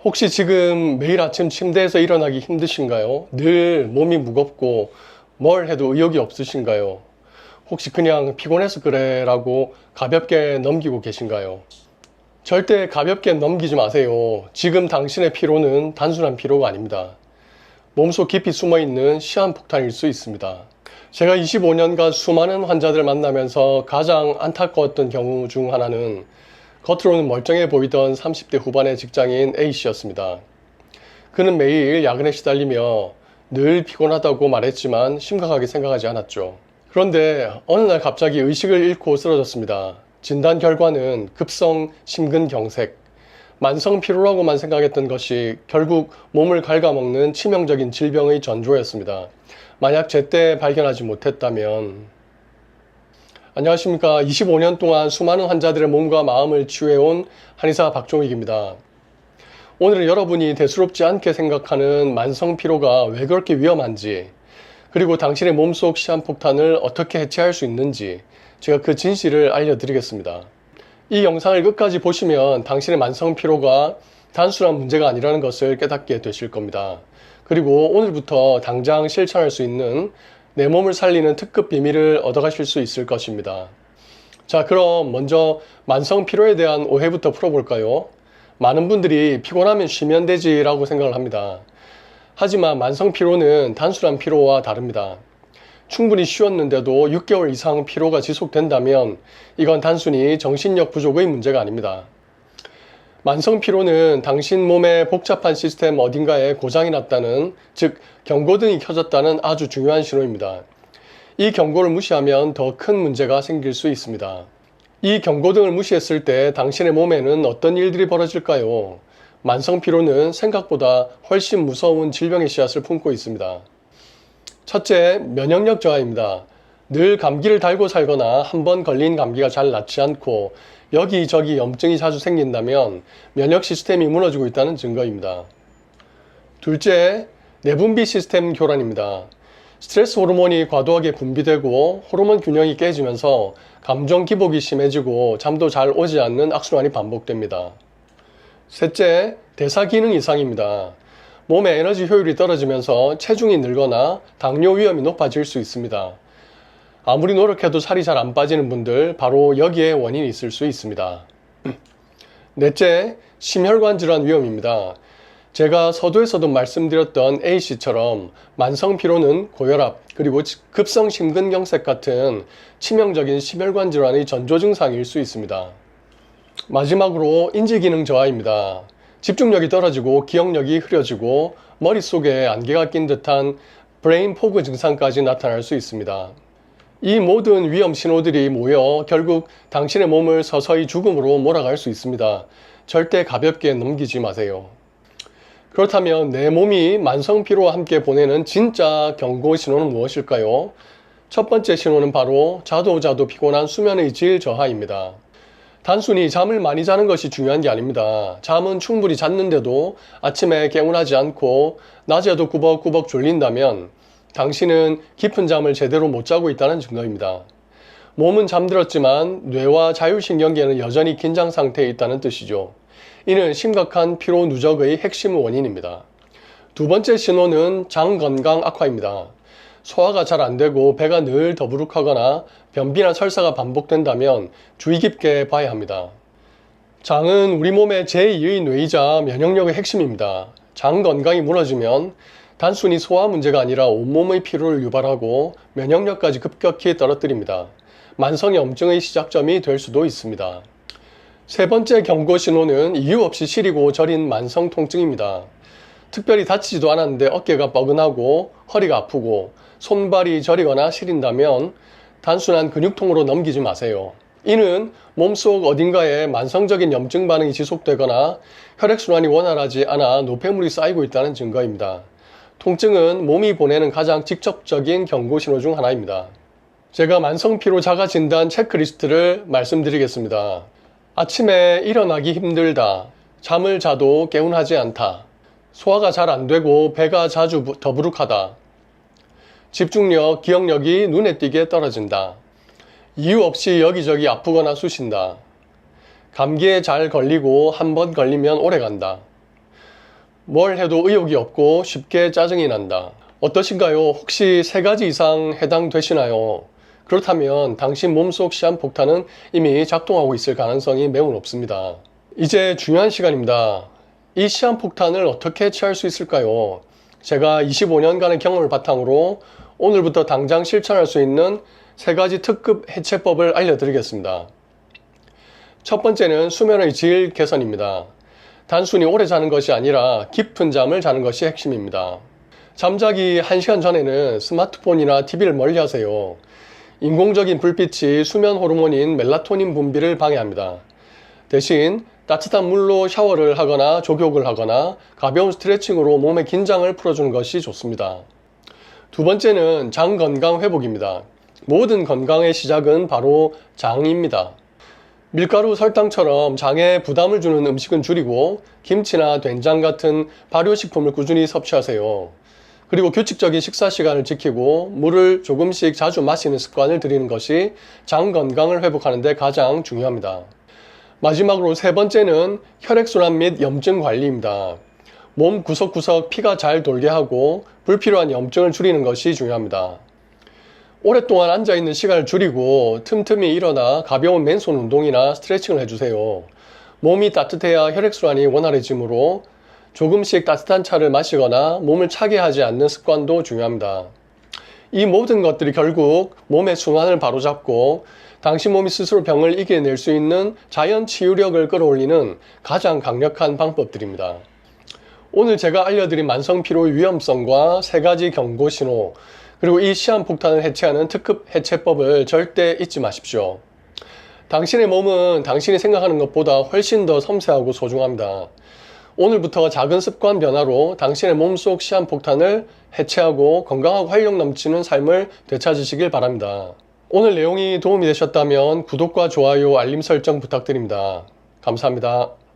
혹시 지금 매일 아침 침대에서 일어나기 힘드신가요? 늘 몸이 무겁고 뭘 해도 의욕이 없으신가요? 혹시 그냥 피곤해서 그래 라고 가볍게 넘기고 계신가요? 절대 가볍게 넘기지 마세요. 지금 당신의 피로는 단순한 피로가 아닙니다. 몸속 깊이 숨어있는 시한폭탄일 수 있습니다. 제가 25년간 수많은 환자들을 만나면서 가장 안타까웠던 경우 중 하나는 겉으로는 멀쩡해 보이던 30대 후반의 직장인 A씨였습니다. 그는 매일 야근에 시달리며 늘 피곤하다고 말했지만 심각하게 생각하지 않았죠. 그런데 어느 날 갑자기 의식을 잃고 쓰러졌습니다. 진단 결과는 급성 심근경색, 만성 피로라고만 생각했던 것이 결국 몸을 갉아먹는 치명적인 질병의 전조였습니다. 만약 제때 발견하지 못했다면. 안녕하십니까. 25년 동안 수많은 환자들의 몸과 마음을 치유해온 한의사 박종익입니다. 오늘은 여러분이 대수롭지 않게 생각하는 만성 피로가 왜 그렇게 위험한지, 그리고 당신의 몸속 시한폭탄을 어떻게 해체할 수 있는지 제가 그 진실을 알려드리겠습니다. 이 영상을 끝까지 보시면 당신의 만성 피로가 단순한 문제가 아니라는 것을 깨닫게 되실 겁니다. 그리고 오늘부터 당장 실천할 수 있는 내 몸을 살리는 특급 비밀을 얻어가실 수 있을 것입니다. 자, 그럼 먼저 만성 피로에 대한 오해부터 풀어볼까요? 많은 분들이 피곤하면 쉬면 되지 라고 생각을 합니다. 하지만 만성 피로는 단순한 피로와 다릅니다. 충분히 쉬었는데도 6개월 이상 피로가 지속된다면 이건 단순히 정신력 부족의 문제가 아닙니다. 만성 피로는 당신 몸의 복잡한 시스템 어딘가에 고장이 났다는, 즉 경고등이 켜졌다는 아주 중요한 신호입니다. 이 경고를 무시하면 더 큰 문제가 생길 수 있습니다. 이 경고등을 무시했을 때 당신의 몸에는 어떤 일들이 벌어질까요? 만성 피로는 생각보다 훨씬 무서운 질병의 씨앗을 품고 있습니다. 첫째, 면역력 저하입니다. 늘 감기를 달고 살거나 한 번 걸린 감기가 잘 낫지 않고 여기저기 염증이 자주 생긴다면 면역 시스템이 무너지고 있다는 증거입니다. 둘째, 내분비 시스템 교란입니다. 스트레스 호르몬이 과도하게 분비되고 호르몬 균형이 깨지면서 감정 기복이 심해지고 잠도 잘 오지 않는 악순환이 반복됩니다. 셋째, 대사 기능 이상입니다. 몸의 에너지 효율이 떨어지면서 체중이 늘거나 당뇨 위험이 높아질 수 있습니다. 아무리 노력해도 살이 잘 안 빠지는 분들, 바로 여기에 원인이 있을 수 있습니다. 넷째, 심혈관 질환 위험입니다. 제가 서두에서도 말씀드렸던 A씨처럼 만성 피로는 고혈압, 그리고 급성 심근경색 같은 치명적인 심혈관 질환의 전조 증상일 수 있습니다. 마지막으로 인지기능 저하입니다. 집중력이 떨어지고 기억력이 흐려지고 머릿속에 안개가 낀 듯한 브레인 포그 증상까지 나타날 수 있습니다. 이 모든 위험 신호들이 모여 결국 당신의 몸을 서서히 죽음으로 몰아갈 수 있습니다. 절대 가볍게 넘기지 마세요. 그렇다면 내 몸이 만성 피로와 함께 보내는 진짜 경고 신호는 무엇일까요? 첫 번째 신호는 바로 자도 피곤한 수면의 질 저하입니다. 단순히 잠을 많이 자는 것이 중요한 게 아닙니다. 잠은 충분히 잤는데도 아침에 개운하지 않고 낮에도 꾸벅꾸벅 졸린다면 당신은 깊은 잠을 제대로 못 자고 있다는 증거입니다. 몸은 잠들었지만 뇌와 자율신경계는 여전히 긴장 상태에 있다는 뜻이죠. 이는 심각한 피로 누적의 핵심 원인입니다. 두 번째 신호는 장 건강 악화입니다. 소화가 잘 안 되고 배가 늘 더부룩하거나 변비나 설사가 반복된다면 주의 깊게 봐야 합니다. 장은 우리 몸의 제2의 뇌이자 면역력의 핵심입니다. 장 건강이 무너지면 단순히 소화 문제가 아니라 온몸의 피로를 유발하고 면역력까지 급격히 떨어뜨립니다. 만성염증의 시작점이 될 수도 있습니다. 세 번째 경고 신호는 이유 없이 시리고 저린 만성 통증입니다. 특별히 다치지도 않았는데 어깨가 뻐근하고 허리가 아프고 손발이 저리거나 시린다면 단순한 근육통으로 넘기지 마세요. 이는 몸속 어딘가에 만성적인 염증 반응이 지속되거나 혈액순환이 원활하지 않아 노폐물이 쌓이고 있다는 증거입니다. 통증은 몸이 보내는 가장 직접적인 경고 신호 중 하나입니다. 제가 만성 피로 자가 진단 체크리스트를 말씀드리겠습니다. 아침에 일어나기 힘들다, 잠을 자도 개운하지 않다, 소화가 잘 안 되고 배가 자주 더부룩하다, 집중력, 기억력이 눈에 띄게 떨어진다, 이유 없이 여기저기 아프거나 쑤신다, 감기에 잘 걸리고 한 번 걸리면 오래 간다, 뭘 해도 의욕이 없고 쉽게 짜증이 난다. 어떠신가요? 혹시 3가지 이상 해당되시나요? 그렇다면 당신 몸속 시한폭탄은 이미 작동하고 있을 가능성이 매우 높습니다. 이제 중요한 시간입니다. 이 시한폭탄을 어떻게 취할 수 있을까요? 제가 25년간의 경험을 바탕으로 오늘부터 당장 실천할 수 있는 3가지 특급 해체법을 알려드리겠습니다. 첫 번째는 수면의 질 개선입니다. 단순히 오래 자는 것이 아니라 깊은 잠을 자는 것이 핵심입니다. 잠자기 1시간 전에는 스마트폰이나 TV를 멀리 하세요. 인공적인 불빛이 수면 호르몬인 멜라토닌 분비를 방해합니다. 대신 따뜻한 물로 샤워를 하거나 족욕을 하거나 가벼운 스트레칭으로 몸의 긴장을 풀어주는 것이 좋습니다. 두 번째는 장 건강 회복입니다. 모든 건강의 시작은 바로 장입니다. 밀가루, 설탕처럼 장에 부담을 주는 음식은 줄이고 김치나 된장 같은 발효식품을 꾸준히 섭취하세요. 그리고 규칙적인 식사 시간을 지키고 물을 조금씩 자주 마시는 습관을 들이는 것이 장 건강을 회복하는 데 가장 중요합니다. 마지막으로 3번째는 혈액순환 및 염증 관리입니다. 몸 구석구석 피가 잘 돌게 하고 불필요한 염증을 줄이는 것이 중요합니다. 오랫동안 앉아있는 시간을 줄이고 틈틈이 일어나 가벼운 맨손 운동이나 스트레칭을 해주세요. 몸이 따뜻해야 혈액순환이 원활해지므로 조금씩 따뜻한 차를 마시거나 몸을 차게 하지 않는 습관도 중요합니다. 이 모든 것들이 결국 몸의 순환을 바로잡고 당신 몸이 스스로 병을 이겨낼 수 있는 자연 치유력을 끌어올리는 가장 강력한 방법들입니다. 오늘 제가 알려드린 만성피로의 위험성과 3가지 경고신호, 그리고 이 시한폭탄을 해체하는 특급 해체법을 절대 잊지 마십시오. 당신의 몸은 당신이 생각하는 것보다 훨씬 더 섬세하고 소중합니다. 오늘부터 작은 습관 변화로 당신의 몸속 시한폭탄을 해체하고 건강하고 활력 넘치는 삶을 되찾으시길 바랍니다. 오늘 내용이 도움이 되셨다면 구독과 좋아요, 알림 설정 부탁드립니다. 감사합니다.